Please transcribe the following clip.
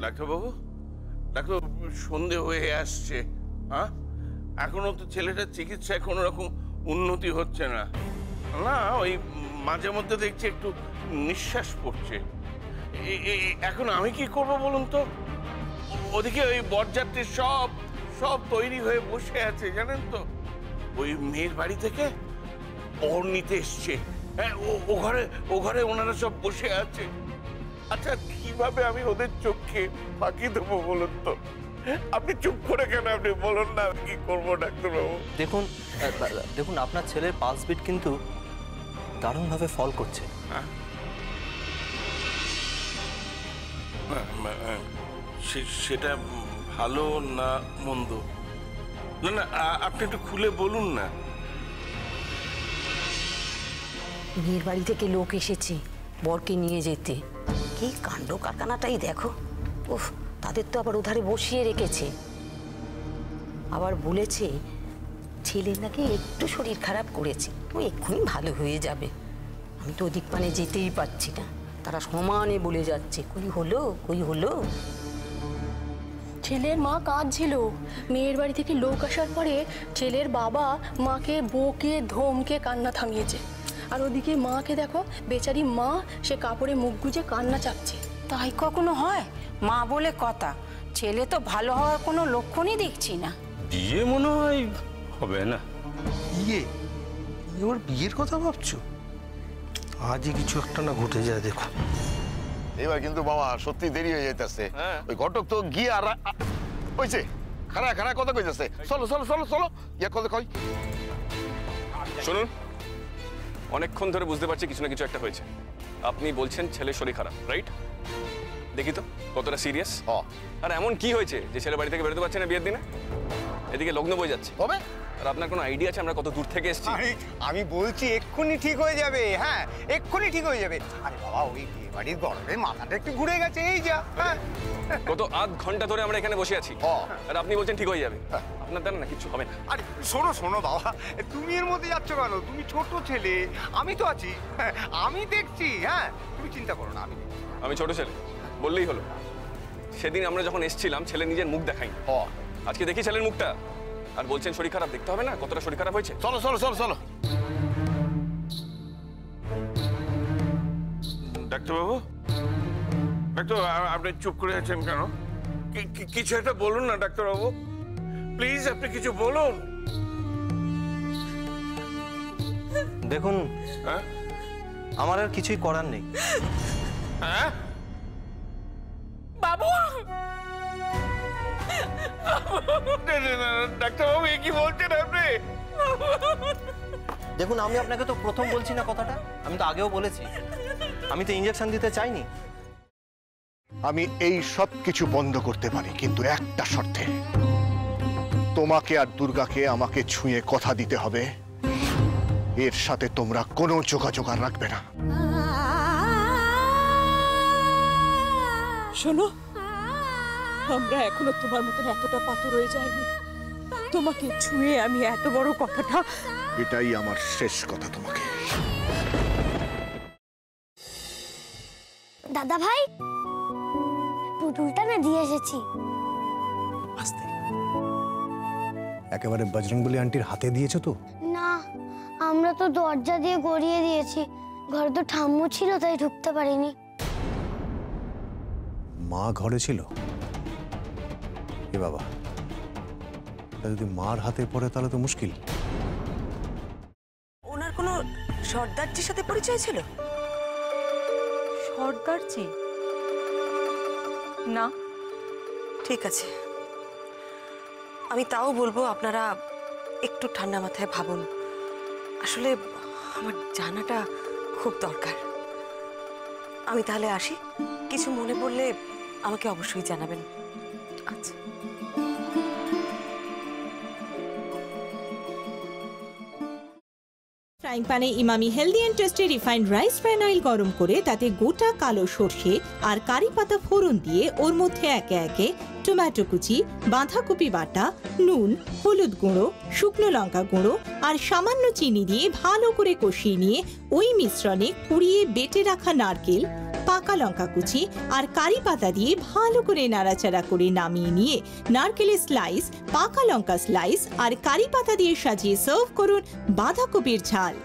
ডাক্তারবাবু, ডাক্তারবাবু, সন্ধে হয়ে আসছে, হ্যাঁ? এখনো তো ছেলেটার চিকিৎসায় কোনো রকম উন্নতি হচ্ছে না। না, ওই মাঝে মধ্যে দেখছি একটু নিঃশ্বাস পড়ছে। এখন আমি কি করব বলুন তো? ওদিকে ওই বরযাত্রী সব সব তৈরি হয়ে বসে আছে, জানেন তো? ওই মেয়ের বাড়ি থেকে বর নিতে এসছে। হ্যাঁ, ও ঘরে ওনারা সব বসে আছে। আচ্ছা, কিভাবে আমি ওদের চোখে ফাঁকি দেবো বলুন তো? আপনি চুপ করে কেন? আপনি বলুন না, আমি কি করবো ডাক্তারবাবু? দেখুন দেখুন, আপনার ছেলের পালস বিট কিন্তু দারুণভাবে ফল করছে। সেটা ভালো না মন্দ? না না, আপনি একটু খুলে বলুন না। বিয়ের বাড়ি থেকে লোক এসেছে বরকে নিয়ে যেতে। কি কাণ্ড কারখানাটাই দেখো। উফ, তাদের তো আবার ওধারে বসিয়ে রেখেছে। আবার বলেছে ছেলের নাকি একটু শরীর খারাপ করেছে, ও এক্ষুনি ভালো হয়ে যাবে। আমি তো ওদিক পানে যেতেই পারছি না, তারা সমানে বলে যাচ্ছে কই হলো কই হলো। ছেলের মা কাঁদছিল। মেয়ের বাড়ি থেকে লোক আসার পরে ছেলের বাবা মাকে বকে ধমকে কান্না থামিয়েছে। আর ওদিকে মাকে দেখো, বেচারি মা সে কাপড়ে মুখ গুজে কান্না চাপছে। তাই কখনো হয়? মা বলে কথা, ছেলে তো ভালো হওয়ার কোনো লক্ষণই দেখছি না। বিয়ে মনে হয় হবে না। বিয়ে? ওর বিয়ের কথা ভাবছো? আজই কিছু একটা না ঘটে যায়, দেখো। এবার কিন্তু বাবা সত্যি দেরি হয়ে যাইতেছে। ওই ঘটক তো গিয়ে আর হইছে খারা খারা কথা কইতেছে। চলো চলো চলো চলো, ইয়া কথা কই। শুনুন, অনেকক্ষণ ধরে বুঝতে পারছি কিছু না কিছু একটা হয়েছে। আপনি বলছেন ছেলে শরীর খারাপ, রাইট? দেখি তো কতটা সিরিয়াস। আর এমন কি হয়েছে যে ছেলে বাড়ি থেকে বেরোতে পারছে না বিয়ের দিনে? এদিকে লগ্ন বয়ে যাচ্ছে। তবে আর আপনার কোনো আইডিয়া আছে আমরা কত দূর থেকে এসেছি? আমি বলছি এক্ষুনি ঠিক হয়ে যাবে। হ্যাঁ, এক্ষুনি ঠিক হয়ে যাবে। আরে বাবা, ওই বিয়ে বাড়ির গরমে মাথাটা একটু ঘুরে গেছে, এই যা। হ্যাঁ, গত আধ ঘন্টা ধরে আমরা এখানে বসে আছি, আর আপনি বলছেন ঠিক হয়ে যাবে। আপনার দ্বারা না কিছু হবে না। আরে শোনো শোনো বাবা, তুমি এর মধ্যে যাচ্ছ কেন? তুমি ছোট ছেলে, আমি তো আছি। হ্যাঁ, আমি দেখছি। হ্যাঁ, তুমি চিন্তা করো না, আমি ছোট ছেলে বললেই হলো? সেদিন আমরা যখন এসেছিলাম ছেলে নিজের মুখ দেখাইনি, আজকে দেখি ছেলের মুখটা, আর বলছেন শরীর খারাপ। দেখতে হবে না কতটা শরীর খারাপ হয়েছে? চলো চলো চলো চলো। ডাক্তারবাবু, ডাক্তার, আপনি চুপ করে আছেন কেন? কিছু একটা বলুন না ডাক্তারবাবু, প্লিজ, আপনি কিছু বলুন। দেখুন, আমার আর কিছুই করার নেই। হ্যাঁ বাবু, ডাক্তারবাবু, এ কি বলছেন আপনি? দেখুন, আমি আপনাকে তো প্রথম বলছি না কথাটা, আমি তো আগেও বলেছি আমি তো ইঞ্জেকশন দিতে চাইনি। আমি এই সব কিছু বন্ধ করতে পারি, কিন্তু একটা শর্তে। তোমাকে আর দুর্গাকে আমাকে ছুঁয়ে কথা দিতে হবে এর সাথে তোমরা কোনো যোগাযোগ আর রাখবে না। শোনো, আমরা এখনো তোমার মতন এতটা পাথর হয়ে যায়নি। তোমাকে ছুঁয়ে আমি এত বড় কথাটা, এটাই আমার শেষ কথা তোমাকে। দাদা ভাই, পুতুলটা না দিয়ে এসেছি। আস্তে, একেবারে বজরংবলী আন্টির হাতে দিয়েছো তো? না, আমরা তো দরজা দিয়ে গড়িয়ে দিয়েছি। ঘরে তো ঠাম্মু ছিল, তাই ঢুকতে পারিনি। মা ঘরে ছিল? এ বাবা, যদি মার হাতে পড়ে তাহলে তো মুশকিল। ওনার কোনো সর্দারজির সাথে পরিচয় ছিল? সর্দারজি? না, ঠিক আছে, আমি তাও বলবো আপনারা একটু ঠান্ডা মাথায় ভাবুন। আসলে আমার জানাটা খুব দরকার। আমি তাহলে আসি, কিছু মনে পড়লে আমাকে অবশ্যই জানাবেন। আচ্ছা। ফ্রাইং প্যানে Emami healthy and tasty refined rice bran oil গরম করে তাতে গোটা কালো সর্ষে আর কারি পাতা ফোড়ন দিয়ে ওর মধ্যে একে একে টমেটো কুচি, বাঁধাকপি বাটা, নুন, হলুদ গুঁড়ো, শুকনো লঙ্কা গুঁড়ো আর সামান্য চিনি দিয়ে ভালো করে কষিয়ে নিয়ে ওই মিশ্রণে কুড়িয়ে বেটে রাখা নারকেল, পাকা লঙ্কা কুচি আর কারি পাতা দিয়ে ভালো করে নাড়াচাড়া করে নামিয়ে নিয়ে নারকেলের স্লাইস, পাকা লঙ্কা স্লাইস আর কারি পাতা দিয়ে সাজিয়ে সার্ভ করুন বাঁধাকপির ঝাল।